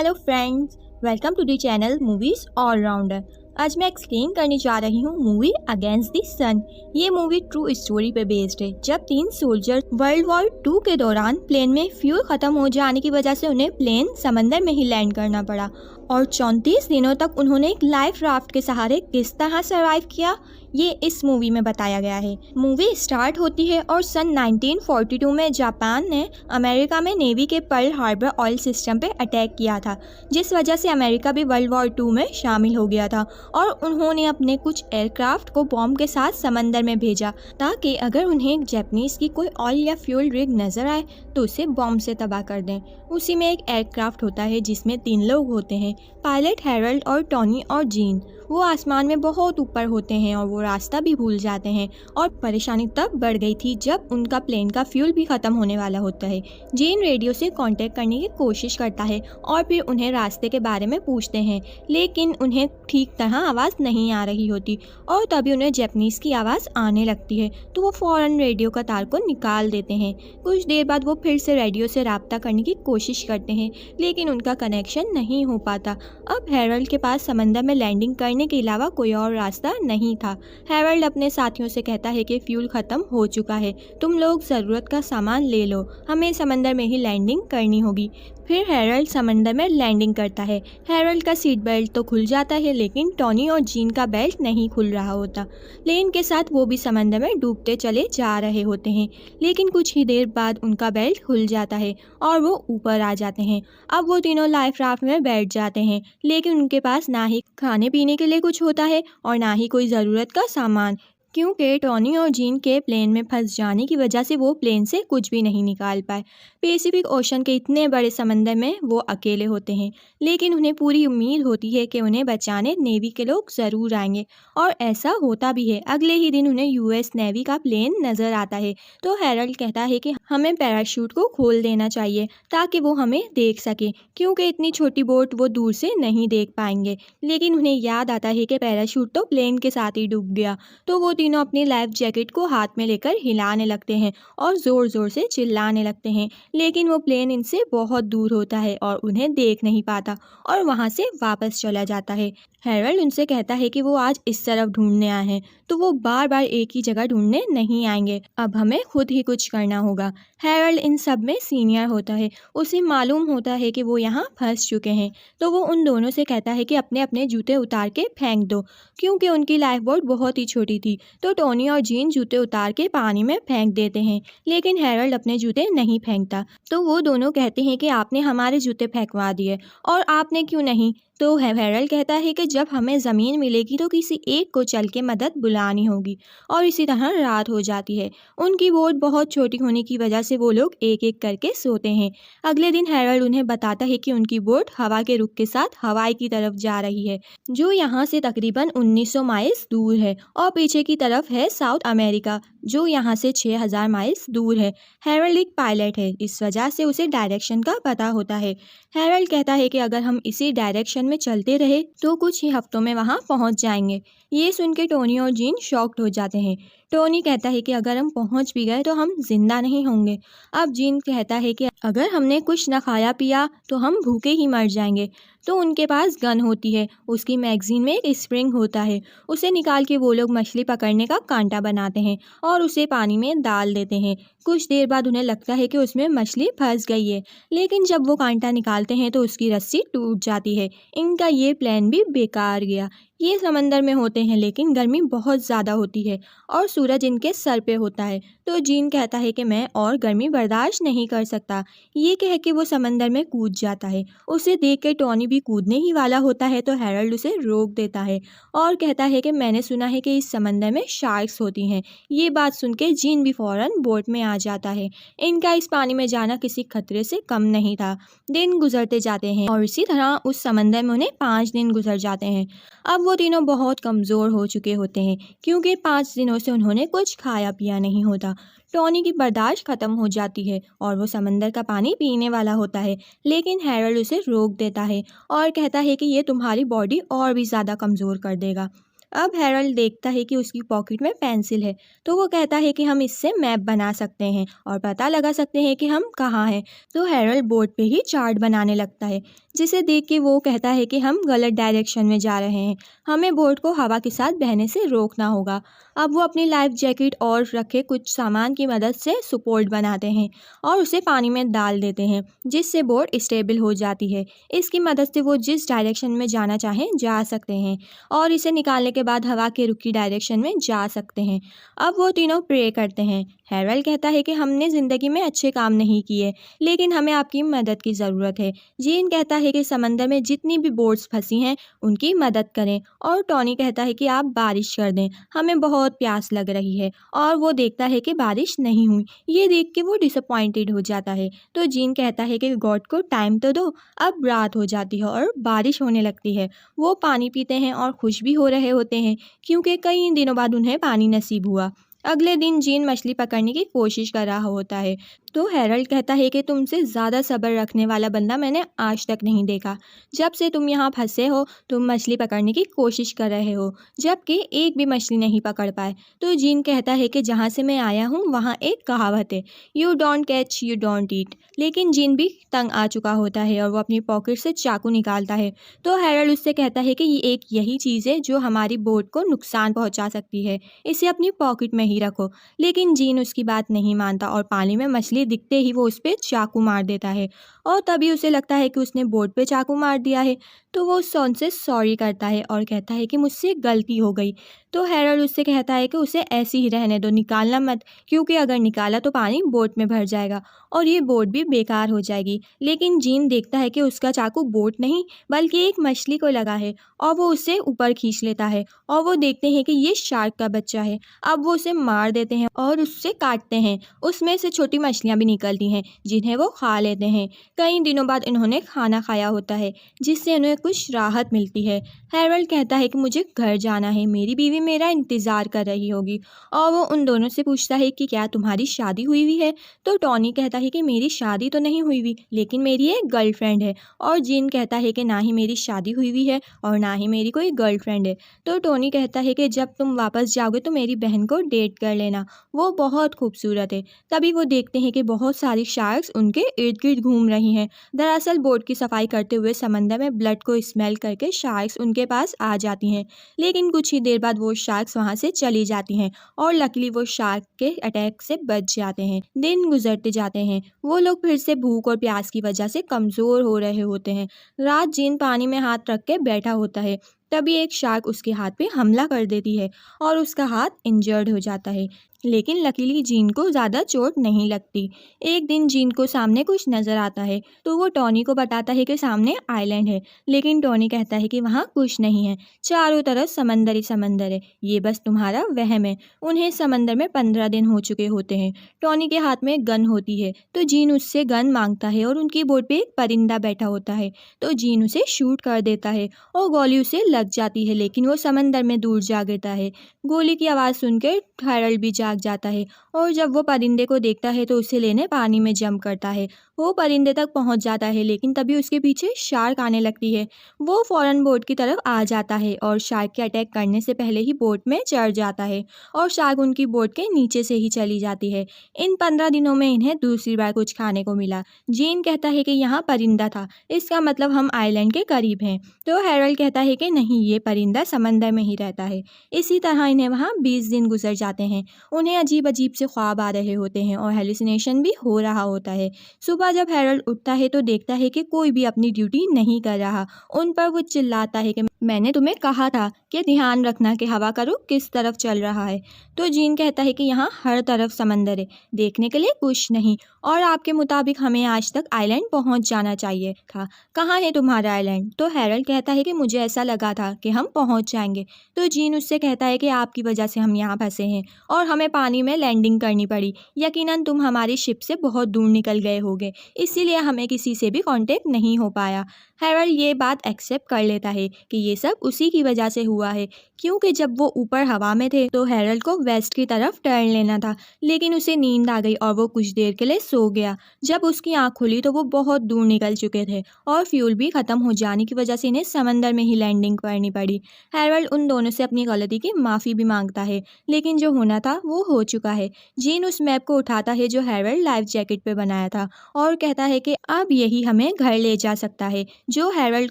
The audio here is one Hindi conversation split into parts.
Hello friends, welcome to the channel movies all rounder. आज मैं एक्सप्लेन करने जा रही हूँ मूवी अगेंस्ट द सन। ये मूवी ट्रू स्टोरी पे बेस्ड है। जब 3 सोल्जर वर्ल्ड वॉर 2 के दौरान प्लेन में फ्यूल खत्म हो जाने की वजह से उन्हें प्लेन समंदर में ही लैंड करना पड़ा और 34 दिनों तक उन्होंने एक लाइफ राफ्ट के सहारे किस तरह सर्वाइव किया, ये इस मूवी में बताया गया है। मूवी स्टार्ट होती है और सन 1942 में जापान ने अमेरिका में नेवी के पर्ल हार्बर ऑयल सिस्टम पे अटैक किया था, जिस वजह से अमेरिका भी वर्ल्ड वॉर 2 में शामिल हो गया था और उन्होंने अपने कुछ एयरक्राफ्ट को बॉम्ब के साथ समंदर में भेजा ताकि अगर उन्हें जापानीज की कोई ऑयल या फ्यूल रिग नजर आए तो उसे बॉम्ब से तबाह कर दें। उसी में एक एयरक्राफ्ट होता है जिसमें 3 लोग होते हैं, पायलट हैरोल्ड और टॉनी और जीन। वो आसमान में बहुत ऊपर होते हैं और वो रास्ता भी भूल जाते हैं और परेशानी तब बढ़ गई थी जब उनका प्लेन का फ्यूल भी ख़त्म होने वाला होता है। जीन रेडियो से कांटेक्ट करने की कोशिश करता है और फिर उन्हें रास्ते के बारे में पूछते हैं, लेकिन उन्हें ठीक तरह आवाज़ नहीं आ रही होती और तभी उन्हें जापानीज़ की आवाज़ आने लगती है तो वो फ़ौरन रेडियो का तार को निकाल देते हैं। कुछ देर बाद वो फिर से रेडियो से राब्ता करने की कोशिश करते हैं, लेकिन उनका कनेक्शन नहीं हो पाता। अब हैरोल्ड के पास समंदर में लैंडिंग करने के अलावा कोई और रास्ता नहीं था। हैरोल्ड अपने साथियों से कहता है कि फ्यूल खत्म हो चुका है, तुम लोग ज़रूरत का सामान ले लो, हमें समंदर में ही लैंडिंग करनी होगी। फिर हैरोल्ड समंदर में लैंडिंग करता है। हैरोल्ड का सीट बेल्ट तो खुल जाता है, लेकिन टॉनी और जीन का बेल्ट नहीं खुल रहा होता। प्लेन के साथ वो भी समंदर में डूबते चले जा रहे होते हैं, लेकिन कुछ ही देर बाद उनका बेल्ट खुल जाता है और वो ऊपर आ जाते हैं। अब वो तीनों लाइफ राफ्ट में बैठ जाते हैं, लेकिन उनके पास ना ही खाने पीने के लिए कुछ होता है और ना ही कोई ज़रूरत का सामान, क्योंकि टॉनी और जीन के प्लेन में फंस जाने की वजह से वो प्लेन से कुछ भी नहीं निकाल पाए। पैसिफिक ओशन के इतने बड़े समंदर में वो अकेले होते हैं, लेकिन उन्हें पूरी उम्मीद होती है कि उन्हें बचाने नेवी के लोग ज़रूर आएंगे और ऐसा होता भी है। अगले ही दिन उन्हें यूएस नेवी का प्लेन नज़र आता है तो हैरोल्ड कहता है कि हमें पैराशूट को खोल देना चाहिए ताकि वो हमें देख सके, क्योंकि इतनी छोटी बोट वो दूर से नहीं देख पाएंगे। लेकिन उन्हें याद आता है कि पैराशूट तो प्लेन के साथ ही डूब गया, तो वो तीनों अपनी लाइफ जैकेट को हाथ में लेकर हिलाने लगते हैं और ज़ोर ज़ोर से चिल्लाने लगते हैं, लेकिन वो प्लेन इनसे बहुत दूर होता है और उन्हें देख नहीं पाता और वहाँ से वापस चला जाता है। हैरोल्ड उनसे कहता है कि वो आज इस तरफ ढूंढने आए हैं, तो वो बार बार एक ही जगह ढूंढने नहीं आएंगे, अब हमें खुद ही कुछ करना होगा। हैरोल्ड इन सब में सीनियर होता है, उसे मालूम होता है कि वो यहाँ फंस चुके हैं, तो वो उन दोनों से कहता है कि अपने अपने जूते उतार के फेंक दो, क्योंकि उनकी लाइफ बोट बहुत ही छोटी थी। तो टोनी और जीन जूते उतार के पानी में फेंक देते हैं, लेकिन हैरोल्ड अपने जूते नहीं फेंकता। तो वो दोनों कहते हैं कि आपने हमारे जूते फेंकवा दिए और आपने क्यों नहीं। तो हैरोल्ड कहता है कि जब हमें ज़मीन मिलेगी तो किसी एक को चल के मदद बुलानी होगी, और इसी तरह रात हो जाती है। उनकी बोट बहुत छोटी होने की वजह से वो लोग एक एक करके सोते हैं। अगले दिन हैरोल्ड उन्हें बताता है कि उनकी बोट हवा के रुख के साथ हवाई की तरफ जा रही है, जो यहाँ से तकरीबन 1900 माइल्स दूर है, और पीछे की तरफ है साउथ अमेरिका, जो यहाँ से 6000 माइल्स दूर है। हैरोल्ड एक पायलट है, इस वजह से उसे डायरेक्शन का पता होता है। हैरोल्ड कहता है कि अगर हम इसी डायरेक्शन में चलते रहे तो कुछ ही हफ्तों में वहाँ पहुँच जाएंगे। ये सुन के टोनी और जीन शॉक्ड हो जाते हैं। टोनी कहता है कि अगर हम पहुँच भी गए तो हम जिंदा नहीं होंगे। अब जीन कहता है कि अगर हमने कुछ न खाया पिया तो हम भूखे ही मर जाएंगे। तो उनके पास गन होती है, उसकी मैगजीन में एक स्प्रिंग होता है, उसे निकाल के वो लोग मछली पकड़ने का कांटा बनाते हैं और उसे पानी में डाल देते हैं। कुछ देर बाद उन्हें लगता है कि उसमें मछली फंस गई है, लेकिन जब वो कांटा निकालते हैं तो उसकी रस्सी टूट जाती है। इनका ये प्लान भी बेकार गया। ये समंदर में होते हैं, लेकिन गर्मी बहुत ज़्यादा होती है और सूरज इनके सर पे होता है। तो जीन कहता है कि मैं और गर्मी बर्दाश्त नहीं कर सकता। ये कह के वो समंदर में कूद जाता है। उसे देख के टॉनी भी कूदने ही वाला होता है, तो हैरोल्ड उसे रोक देता है और कहता है कि मैंने सुना है कि इस समंदर में शार्क्स होती हैं। ये बात सुन के जीन भी फ़ौरन बोट में आ जाता है। इनका इस पानी में जाना किसी खतरे से कम नहीं था। दिन गुजरते जाते हैं और इसी तरह उस समंदर में उन्हें 5 दिन गुजर जाते हैं। अब वो तीनों बहुत कमज़ोर हो चुके होते हैं, क्योंकि 5 दिनों से उन्होंने कुछ खाया पिया नहीं होता। टॉनी की बर्दाश्त ख़त्म हो जाती है और वो समंदर का पानी पीने वाला होता है, लेकिन हैरोल्ड उसे रोक देता है और कहता है कि ये तुम्हारी बॉडी और भी ज़्यादा कमज़ोर कर देगा। अब हैरोल्ड देखता है कि उसकी पॉकेट में पेंसिल है, तो वो कहता है कि हम इससे मैप बना सकते हैं और पता लगा सकते हैं कि हम कहाँ हैं। तो हैरोल्ड बोर्ड पे ही चार्ट बनाने लगता है, जिसे देख के वो कहता है कि हम गलत डायरेक्शन में जा रहे हैं, हमें बोट को हवा के साथ बहने से रोकना होगा। अब वो अपनी लाइफ जैकेट और रखे कुछ सामान की मदद से सपोर्ट बनाते हैं और उसे पानी में डाल देते हैं, जिससे बोट स्टेबल हो जाती है। इसकी मदद से वो जिस डायरेक्शन में जाना चाहें जा सकते हैं और इसे निकालने के बाद हवा के रुख की डायरेक्शन में जा सकते हैं। अब वो तीनों प्रे करते हैं। हैरल्ड कहता है कि हमने ज़िंदगी में अच्छे काम नहीं किए, लेकिन हमें आपकी मदद की ज़रूरत है। जीन कहता है कि समंदर में जितनी भी बोट्स फंसी हैं उनकी मदद करें, और टॉनी कहता है कि आप बारिश कर दें, हमें बहुत प्यास लग रही है। और वो देखता है कि बारिश नहीं हुई। ये देख के वो डिसअपॉइंटेड हो जाता है। तो जीन कहता है कि गॉड को टाइम तो दो। अब रात हो जाती है और बारिश होने लगती है। वो पानी पीते हैं और खुश भी हो रहे होते हैं, क्योंकि कई दिनों बाद उन्हें पानी नसीब हुआ। अगले दिन जीन मछली पकड़ने की कोशिश कर रहा होता है, तो हैरल्ड कहता है कि तुमसे ज़्यादा सब्र रखने वाला बंदा मैंने आज तक नहीं देखा। जब से तुम यहाँ फंसे हो तुम मछली पकड़ने की कोशिश कर रहे हो, जबकि एक भी मछली नहीं पकड़ पाए। तो जीन कहता है कि जहाँ से मैं आया हूँ वहाँ एक कहावत है, you don't catch you don't eat. लेकिन जीन भी तंग आ चुका होता है और वो अपनी पॉकेट से चाकू निकालता है। तो हैरल्ड उससे कहता है कि ये एक यही चीज़ है जो हमारी बोट को नुकसान पहुँचा सकती है, इसे अपनी पॉकेट में ही रखो। लेकिन जीन उसकी बात नहीं मानता और पानी में मछली दिखते ही वो उस पर चाकू मार देता है, और तभी उसे लगता है कि उसने बोट पे चाकू मार दिया है। तो वो उनसे सॉरी करता है और कहता है कि मुझसे गलती हो गई। तो हैरल्ड उससे कहता है कि उसे ऐसे ही रहने दो, निकालना मत, क्योंकि अगर निकाला तो पानी बोट में भर जाएगा और ये बोट भी बेकार हो जाएगी। लेकिन जीन देखता है कि उसका चाकू बोट नहीं बल्कि एक मछली को लगा है, और वो उसे ऊपर खींच लेता है और वो देखते हैं कि ये शार्क का बच्चा है। अब वो उसे मार देते हैं और उससे काटते हैं। उसमें से छोटी मछलियाँ भी निकलती हैं जिन्हें वो खा लेते हैं। कई दिनों बाद इन्होंने खाना खाया होता है, जिससे उन्हें कुछ राहत मिलती है। हैरल्ड कहता है कि मुझे घर जाना है, मेरी बीवी मेरा इंतज़ार कर रही होगी। और वो उन दोनों से पूछता है कि क्या तुम्हारी शादी हुई हुई है। तो टॉनी कहता है कि मेरी शादी तो नहीं हुई हुई, लेकिन मेरी एक गर्लफ्रेंड है। और जीन कहता है कि ना ही मेरी शादी हुई हुई है और ना ही मेरी कोई गर्लफ्रेंड है। तो टॉनी कहता है कि जब तुम वापस जाओगे तो मेरी बहन को डेट कर लेना, वो बहुत खूबसूरत है। तभी वो देखते हैं कि बहुत सारी शार्क्स उनके इर्द गिर्द घूम रही हैं। दरअसल बोट की सफाई करते हुए समंदर में ब्लड को स्मेल करके शार्क्स उनके पास आ जाती हैं, लेकिन कुछ ही देर बाद वो शार्क्स वहाँ से चली जाती हैं और लकीली वो शार्क के अटैक से बच जाते हैं। दिन गुजरते जाते हैं, वो लोग फिर से भूख और प्यास की वजह से कमज़ोर हो रहे होते हैं। रात जीन पानी में हाथ रख के बैठा होता है, तभी एक शार्क उसके हाथ पे हमला कर देती है और उसका हाथ इंजर्ड हो जाता है। लेकिन लकीली जीन को ज़्यादा चोट नहीं लगती। एक दिन जीन को सामने कुछ नज़र आता है, तो वो टॉनी को बताता है कि सामने आइलैंड है। लेकिन टॉनी कहता है कि वहाँ कुछ नहीं है, चारों तरफ समंदर ही समंदर है, ये बस तुम्हारा वहम है। उन्हें समंदर में 15 दिन हो चुके होते हैं। टॉनी के हाथ में गन होती है, तो जीन उससे गन मांगता है और उनकी बोट पे एक परिंदा बैठा होता है। तो जीन उसे शूट कर देता है और गोली उसे लग जाती है, लेकिन वो समंदर में दूर जा गिरता है। गोली की आवाज़ सुनकर हैरल्ड भी जाग जाता है और जब वो परिंदे को देखता है तो उसे लेने पानी में जंप करता है। वो परिंदे तक पहुंच जाता है, लेकिन तभी उसके पीछे शार्क आने लगती है। वो फौरन बोट की तरफ आ जाता है और शार्क के अटैक करने से पहले ही बोट में चढ़ जाता है और शार्क उनकी बोट के नीचे से ही चली जाती है। इन 15 दिनों में इन्हें दूसरी बार कुछ खाने को मिला। जीन कहता है कि यहाँ परिंदा था, इसका मतलब हम आइलैंड के करीब हैं। तो हैरल्ड कहता है कि नहीं, ये परिंदा समंदर में ही रहता है। इसी तरह इन्हें वहाँ 20 दिन गुजर जाते हैं। उन्हें अजीब अजीब से ख्वाब आ रहे होते हैं और हेलुसिनेशन भी हो रहा होता है। सुबह जब हैरल्ड उठता है तो देखता है कि कोई भी अपनी ड्यूटी नहीं कर रहा। उन पर वो चिल्लाता है कि मैंने तुम्हें कहा था कि ध्यान रखना कि हवा का रुख किस तरफ चल रहा है। तो जीन कहता है कि यहाँ हर तरफ समंदर है, देखने के लिए कुछ नहीं, और आपके मुताबिक हमें आज तक आइलैंड पहुँच जाना चाहिए था। कहाँ है तुम्हारा आइलैंड? तो हैरल्ड कहता है कि मुझे ऐसा लगा था कि हम पहुँच जाएंगे। तो जीन उससे कहता है कि आपकी वजह से हम यहाँ फंसे हैं और हमें पानी में लैंडिंग करनी पड़ी। यकीनन तुम हमारी शिप से बहुत दूर निकल गए होगे, इसीलिए हमें किसी से भी कांटेक्ट नहीं हो पाया। हैरल्ड ये बात एक्सेप्ट कर लेता है कि ये सब उसी की वजह से हुआ है, क्योंकि जब वो ऊपर हवा में थे तो हैरल्ड को वेस्ट की तरफ टर्न लेना था, लेकिन उसे नींद आ गई और वो कुछ देर के लिए सो गया। जब उसकी आँख खुली तो वो बहुत दूर निकल चुके थे और फ्यूल भी ख़त्म हो जाने की वजह से इन्हें समंदर में ही लैंडिंग करनी पड़ी। हैरल्ड उन दोनों से अपनी गलती की माफ़ी भी मांगता है, लेकिन जो होना था वो हो चुका है। जीन उस मैप को उठाता है जो हैरल्ड लाइफ जैकेट पे बनाया था और कहता है कि अब यही हमें घर ले जा सकता है। जो हैरल्ड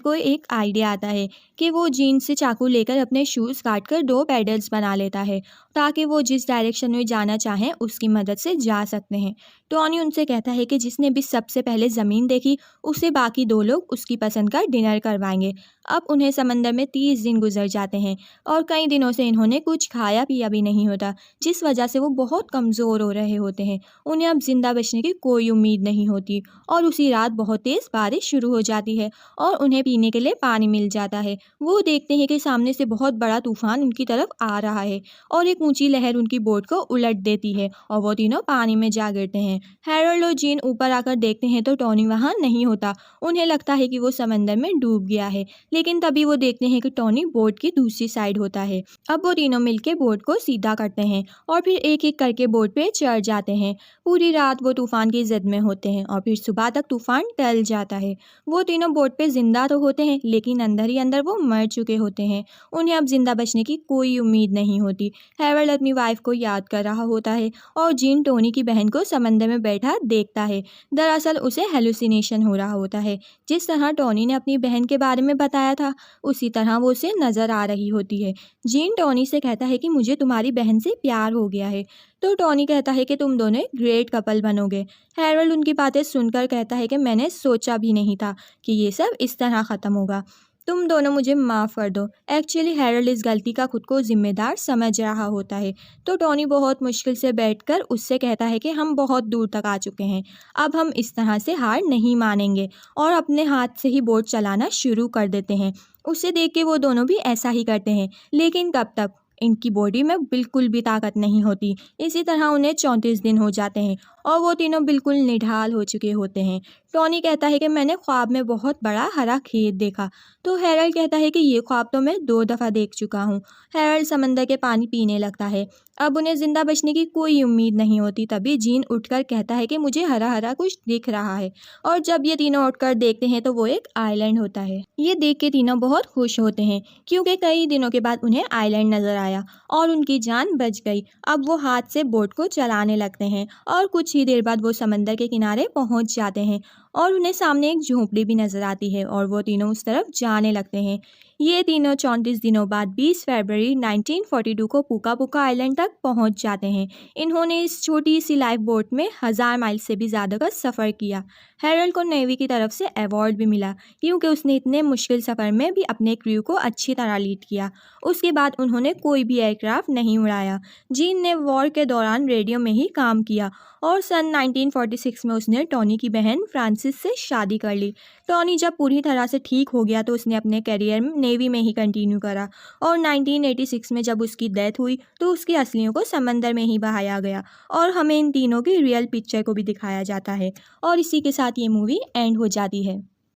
को एक आइडिया आता है कि वो जीन से चाकू लेकर अपने शूज़ काट कर 2 पेडल्स बना लेता है ताकि वो जिस डायरेक्शन में जाना चाहें उसकी मदद से जा सकते हैं। टॉनी उनसे कहता है कि जिसने भी सबसे पहले ज़मीन देखी उसे बाकी 2 लोग उसकी पसंद का डिनर करवाएंगे। अब उन्हें समंदर में 30 दिन गुजर जाते हैं और कई दिनों से इन्होंने कुछ खाया पिया भी नहीं होता, जिस वजह से वो बहुत कमज़ोर हो रहे होते हैं। उन्हें अब जिंदा बचने की कोई उम्मीद नहीं होती और उसी रात बहुत तेज़ बारिश शुरू हो जाती है और उन्हें पीने के लिए पानी मिल जाता है। वो देखते हैं कि सामने से बहुत बड़ा तूफान उनकी तरफ आ रहा है और एक ऊंची लहर उनकी बोट को उलट देती है और वो तीनों पानी में जा गिरते हैं। हैरोल्ड और जीन ऊपर आकर देखते हैं तो टॉनी वहाँ नहीं होता। उन्हें लगता है कि वो समंदर में डूब गया है, लेकिन तभी वो देखते हैं कि टॉनी बोट की दूसरी साइड होता है। अब वो तीनों मिलकर बोट को सीधा करते हैं और फिर एक एक करके बोट पे चढ़ जाते हैं। पूरी रात वो तूफान की जद में होते हैं और फिर सुबह तक तूफान टल जाता है। वो तीनों बोट पे जिंदा तो होते हैं, लेकिन अंदर ही अंदर वो मर चुके होते हैं। उन्हें अब जिंदा बचने की कोई उम्मीद नहीं होती। हैरोल्ड अपनी वाइफ को याद कर रहा होता है और जीन टोनी की बहन को समंदर में बैठा देखता है। दरअसल उसे हेलुसिनेशन हो रहा होता है। जिस तरह टोनी ने अपनी बहन के बारे में बताया था उसी तरह वो उसे नजर आ रही होती है। जीन टोनी से कहता है कि मुझे तुम्हारी बहन से प्यार हो गया है। तो टोनी कहता है कि तुम दोनों एक ग्रेट कपल बनोगे। हैरोल्ड उनकी बातें सुनकर कहता है कि मैंने सोचा भी नहीं था कि ये सब इस तरह ख़त्म होगा। तुम दोनों मुझे माफ़ कर दो। एक्चुअली हैरोल्ड इस गलती का खुद को जिम्मेदार समझ रहा होता है। तो टोनी बहुत मुश्किल से बैठकर उससे कहता है कि हम बहुत दूर तक आ चुके हैं, अब हम इस तरह से हार नहीं मानेंगे और अपने हाथ से ही बोट चलाना शुरू कर देते हैं। उसे देख के वो दोनों भी ऐसा ही करते हैं, लेकिन कब तक? इनकी बॉडी में बिल्कुल भी ताकत नहीं होती। इसी तरह उन्हें 34 दिन हो जाते हैं और वो तीनों बिल्कुल निढाल हो चुके होते हैं। टॉनी कहता है कि मैंने ख्वाब में बहुत बड़ा हरा खेत देखा। तो हैरोल्ड कहता है कि ये ख्वाब तो मैं 2 दफ़ा देख चुका हूँ। हैरोल्ड समंदर के पानी पीने लगता है। अब उन्हें जिंदा बचने की कोई उम्मीद नहीं होती। तभी जीन उठकर कहता है कि मुझे हरा हरा कुछ दिख रहा है और जब ये तीनों उठकर देखते हैं तो वो एक आइलैंड होता है। ये देख के तीनों बहुत खुश होते हैं क्योंकि कई दिनों के बाद उन्हें आइलैंड नजर आया और उनकी जान बच गई। अब वो हाथ से बोट को चलाने लगते हैं और कुछ ही देर बाद वो समंदर के किनारे पहुंच जाते हैं और उन्हें सामने एक झोंपड़ी भी नजर आती है और वो तीनों उस तरफ जाने लगते हैं। ये तीनों 34 दिनों बाद 20 फरवरी 1942 को पुका पुका आइलैंड तक पहुंच जाते हैं। इन्होंने इस छोटी सी लाइफ बोट में 1000 माइल से भी ज़्यादा का सफ़र किया। हैरोल्ड को नेवी की तरफ से अवार्ड भी मिला क्योंकि उसने इतने मुश्किल सफ़र में भी अपने क्रू को अच्छी तरह लीड किया। उसके बाद उन्होंने कोई भी एयरक्राफ्ट नहीं उड़ाया। जीन ने वॉर के दौरान रेडियो में ही काम किया और सन 1946 में उसने टॉनी की बहन फ्रांसिस से शादी कर ली। टॉनी जब पूरी तरह से ठीक हो गया तो उसने अपने करियर में नेवी में ही कंटिन्यू करा और 1986 में जब उसकी डेथ हुई तो उसकी असलियों को समंदर में ही बहाया गया और हमें इन तीनों की रियल पिक्चर को भी दिखाया जाता है और इसी के साथ ये मूवी एंड हो जाती है।